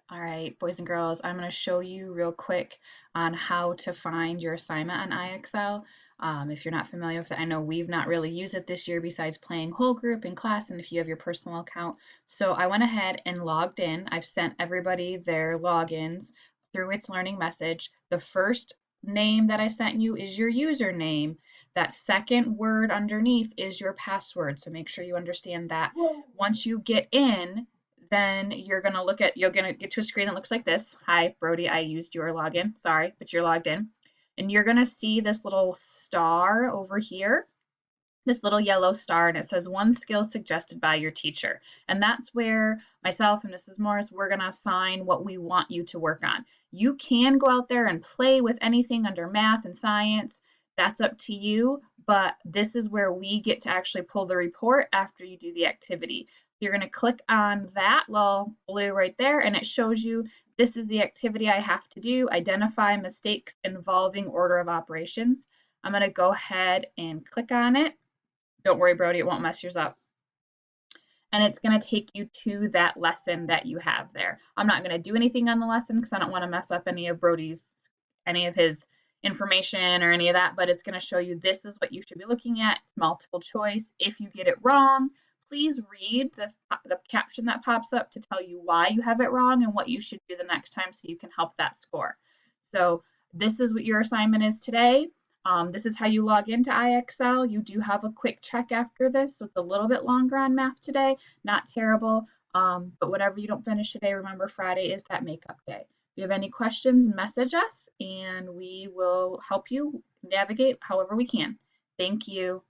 All right, boys and girls, I'm going to show you real quick on how to find your assignment on IXL. If you're not familiar with it, I know we've not really used it this year besides playing whole group in class and if you have your personal account. So I went ahead and logged in. I've sent everybody their logins through its learning message. The first name that I sent you is your username. That second word underneath is your password. So make sure you understand that. Once you get in, then you're gonna get to a screen that looks like this. Hi, Brody, I used your login. Sorry, but you're logged in. And you're gonna see this little star over here, this little yellow star, and it says one skill suggested by your teacher. And that's where myself and Mrs. Morris, we're gonna assign what we want you to work on. You can go out there and play with anything under math and science. That's up to you, but this is where we get to actually pull the report after you do the activity. You're going to click on that little blue right there, and it shows you this is the activity I have to do. Identify mistakes involving order of operations. I'm going to go ahead and click on it. Don't worry, Brody, it won't mess yours up. And it's going to take you to that lesson that you have there. I'm not going to do anything on the lesson because I don't want to mess up any of his information or any of that, but it's going to show you this is what you should be looking at. It's multiple choice. If you get it wrong, please read the caption that pops up to tell you why you have it wrong and what you should do the next time so you can help that score. So this is what your assignment is today. This is how you log into IXL. You do have a quick check after this, so it's a little bit longer on math today. Not terrible, but whatever you don't finish today, remember Friday is that makeup day. If you have any questions, message us and we will help you navigate however we can. Thank you.